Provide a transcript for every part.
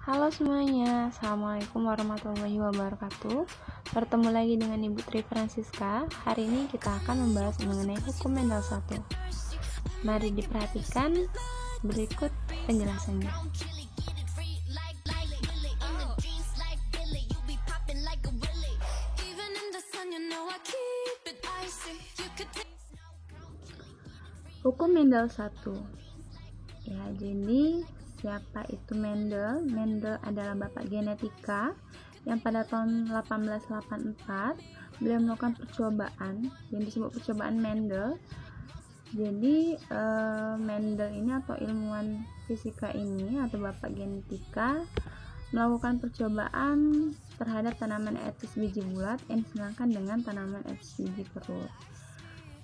Halo semuanya, Assalamualaikum warahmatullahi wabarakatuh. Bertemu lagi dengan Ibu Tri Francisca. Hari ini kita akan membahas mengenai hukum Mendel 1. Mari diperhatikan berikut penjelasannya. Hukum Mendel 1. Ya, jadi siapa itu Mendel? Mendel adalah bapak genetika yang pada tahun 1884 beliau melakukan percobaan yang disebut percobaan Mendel. Jadi Mendel ini atau ilmuwan fisika ini atau bapak genetika melakukan percobaan terhadap tanaman etis biji bulat yang disenangkan dengan tanaman etis biji kerut.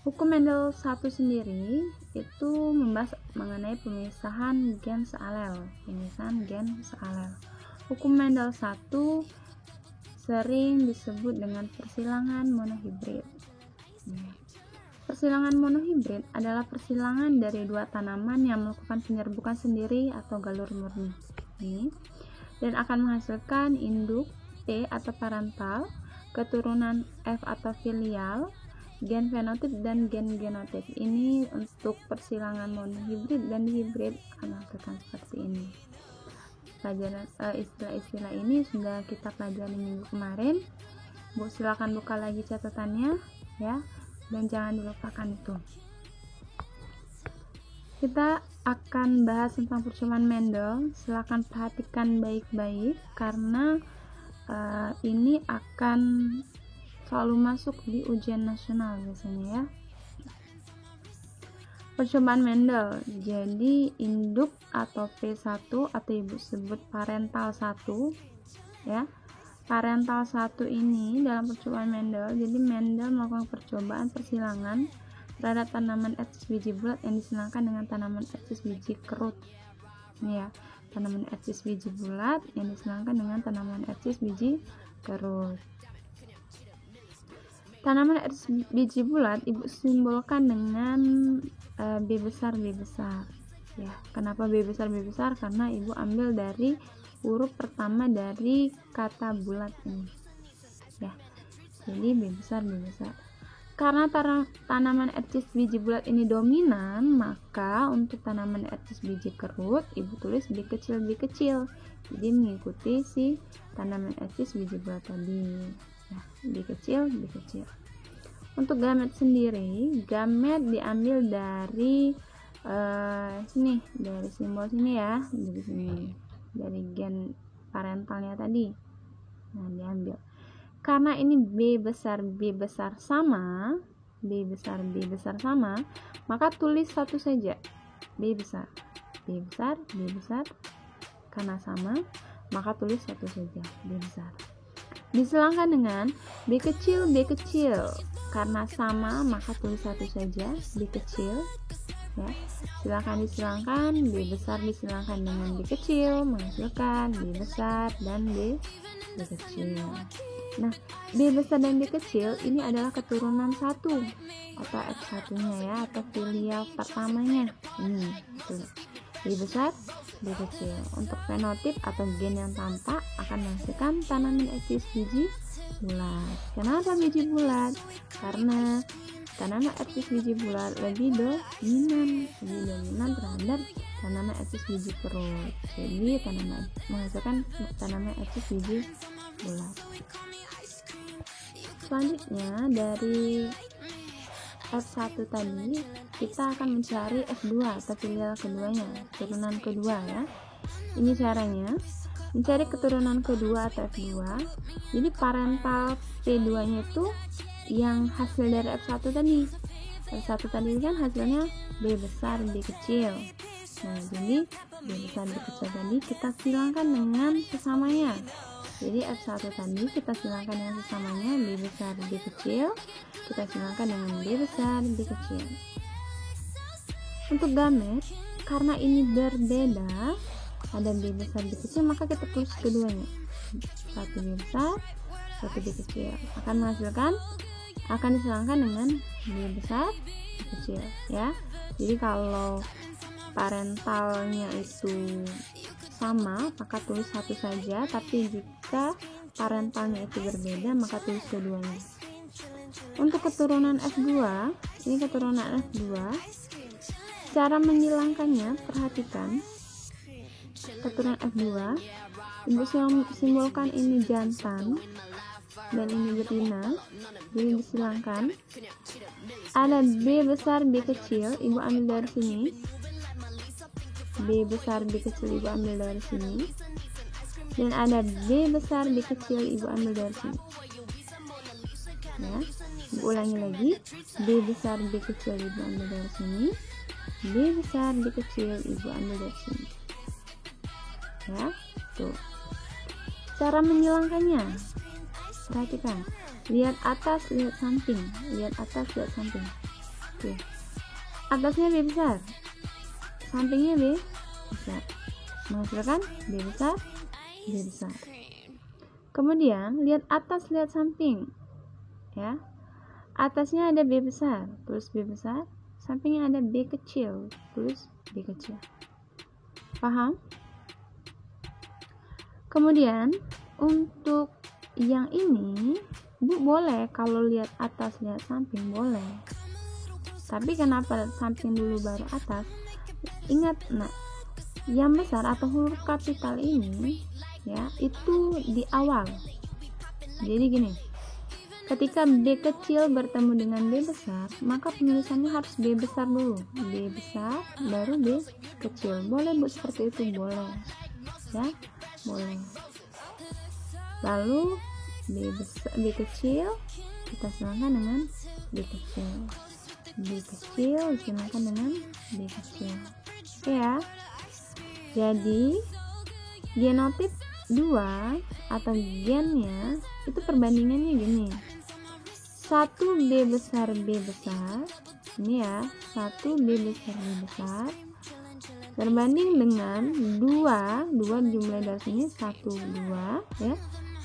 Hukum Mendel 1 sendiri itu membahas mengenai pemisahan gen sealel. Hukum Mendel 1 sering disebut dengan persilangan monohibrid. Persilangan monohibrid adalah persilangan dari dua tanaman yang melakukan penyerbukan sendiri atau galur murni dan akan menghasilkan induk P atau parental, keturunan F atau filial, gen fenotip dan gen genotip. Ini untuk persilangan monohibrid dan dihibrid akan menghasilkan seperti ini. Pelajaran istilah-istilah ini sudah kita pelajari minggu kemarin. Bu, silakan buka lagi catatannya ya, dan jangan dilupakan itu. Kita akan bahas tentang percobaan Mendel. Silakan perhatikan baik-baik karena ini akan selalu masuk di ujian nasional biasanya ya. Percobaan Mendel, jadi induk atau P1 atau ibu sebut parental 1 ya. Parental 1 ini dalam percobaan Mendel, jadi Mendel melakukan percobaan persilangan terhadap tanaman etis biji bulat yang disenangkan dengan tanaman etis biji kerut ya. Tanaman etis biji bulat yang disenangkan dengan tanaman etis biji kerut. Tanaman etis biji bulat ibu simbolkan dengan B besar ya. Kenapa B besar? Karena ibu ambil dari huruf pertama dari kata bulat ini ya. Jadi B besar. Karena tanaman etis biji bulat ini dominan, maka untuk tanaman etis biji kerut ibu tulis B kecil. Jadi mengikuti si tanaman etis biji bulat tadi ya, B kecil. Untuk gamet sendiri, gamet diambil dari sini, dari simbol sini ya, dari sini, dari gen parentalnya tadi. Nah, diambil. Karena ini B besar sama, maka tulis satu saja. B besar. Karena sama, maka tulis satu saja, B besar. Disilangkan dengan B kecil. Karena sama, maka tulis satu saja, B kecil ya. Silakan disilangkan, B besar disilangkan dengan B kecil menghasilkan B besar dan B kecil. Nah, B besar dan B kecil ini adalah keturunan 1 atau F1 nya ya, atau filial pertamanya. Ini tuh. B besar, B kecil. Untuk fenotip atau gen yang tampak akan menghasilkan tanaman etis biji bulat. Kenapa biji bulat? Karena tanaman etis biji bulat lebih dominan terhadap tanaman etis biji kerut. Jadi menghasilkan tanaman etis biji bulat. Selanjutnya dari F1 tadi kita akan mencari F2 atau filial keduanya, keturunan kedua ya. Ini caranya mencari keturunan kedua atau F2. Jadi parental P2 nya itu yang hasil dari F1 tadi. F1 tadi kan hasilnya B besar B kecil. Nah, jadi B besar B kecil tadi kita silangkan dengan sesamanya. Jadi F1 tadi kita silangkan dengan sesamanya, B besar B kecil kita silangkan dengan B besar B kecil. Untuk gamet, karena ini berbeda, ada B besar B kecil, maka kita tulis keduanya, satu B besar satu B kecil, akan disilangkan dengan B besar B kecil ya. Jadi kalau parentalnya itu sama maka tulis satu saja, tapi jika parentalnya itu berbeda maka tulis keduanya. Untuk keturunan F2, ini keturunan F2, cara menyilangkannya, perhatikan. Keturunan F2, ibu simbolkan ini jantan dan ini betina, jadi disilangkan. Ada B besar B kecil, ibu ambil dari sini. B besar B kecil ibu ambil dari sini, dan ada B besar B kecil ibu ambil dari sini. Ya, ibu ulangi lagi. B besar B kecil ibu ambil dari sini, B besar B kecil ibu ambil dari sini. Ya, tuh. Cara menyilangkannya, perhatikan. Lihat atas, lihat samping, lihat atas, lihat samping. Oke. Atasnya B besar, sampingnya B besar, menghasilkan B besar B besar. Kemudian lihat atas, lihat samping. Ya, atasnya ada B besar, tulis B besar. Sampingnya ada B kecil, tulis B kecil. Paham? Kemudian untuk yang ini, Bu boleh kalau lihat atas, lihat samping boleh. Tapi kenapa samping dulu baru atas? Ingat, nah, yang besar atau huruf kapital ini ya, itu di awal. Jadi gini, ketika B kecil bertemu dengan B besar, maka penulisannya harus B besar dulu, B besar baru B kecil. Boleh Bu seperti itu, boleh ya, boleh. Lalu B kecil kita silangkan dengan B kecil, B kecil disilangkan dengan B kecil. Oke ya. Jadi genotip 2 atau gennya itu perbandingannya gini. 1 B besar B besar, ini ya, 1 B besar B besar berbanding dengan 2 jumlah dari sini 1 2 ya.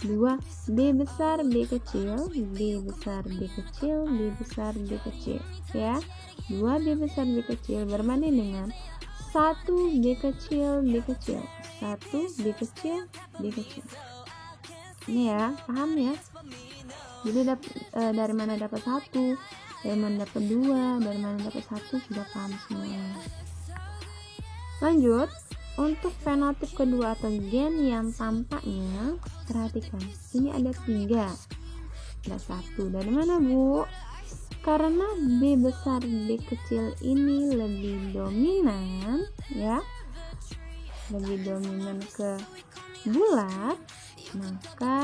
2 B besar B kecil, B besar B kecil, B besar B kecil ya. 2 B besar B kecil berbanding dengan 1 B kecil B kecil, 1 B kecil B kecil. Ini ya, paham ya? Jadi dari mana dapat 1, dari mana dapat 2, dari mana dapat 1, sudah paham semuanya. Lanjut, untuk fenotip kedua atau gen yang tampaknya, perhatikan, ini ada 3, ada 1. Dari mana Bu? Karena B besar B kecil ini lebih dominan ya, lebih dominan ke bulat, maka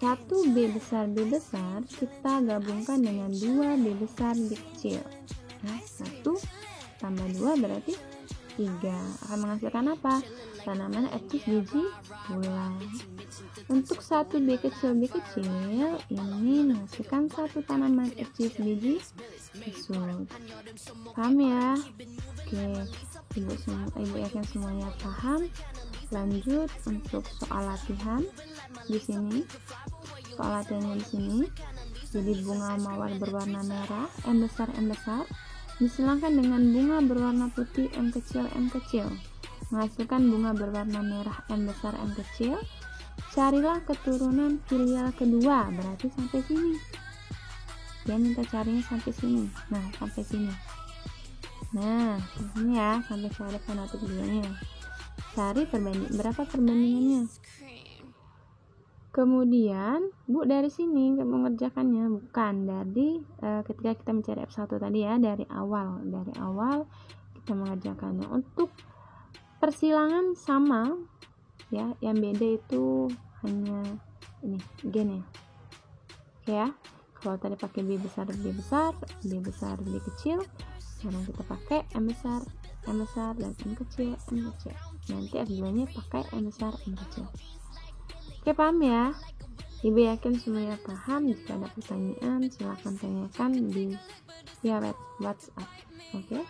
1 B besar B besar kita gabungkan dengan 2 B besar B kecil ya. 1 tambah 2 berarti 3, akan menghasilkan apa? Tanaman etis biji bulat. Untuk 1 B kecil ini menghasilkan 1 tanaman etis biji kesut. Paham ya? Oke, ibu yakin semuanya paham. Lanjut untuk soal latihan di sini. Soal latihannya di sini. Jadi bunga mawar berwarna merah, M besar disilangkan dengan bunga berwarna putih M kecil menghasilkan bunga berwarna merah M besar M kecil. Carilah keturunan filial kedua, berarti sampai sini. Dia minta carinya sampai sini. Nah, sampai sini. Nah, ini ya, sampai cari fenotip keduanya. Cari berapa perbandingannya. Kemudian, Bu dari sini nggak mengerjakannya, bukan dari ketika kita mencari F1 tadi ya, dari awal kita mengerjakannya. Untuk persilangan sama ya, yang beda itu hanya ini gennya. Oke ya, kalau tadi pakai B besar B kecil, sekarang kita pakai M besar dan M kecil. Nanti F2 nya pakai M besar M kecil. Oke, paham ya? Ibu yakin semuanya paham. Jika ada pertanyaan silahkan tanyakan di WhatsApp. Oke.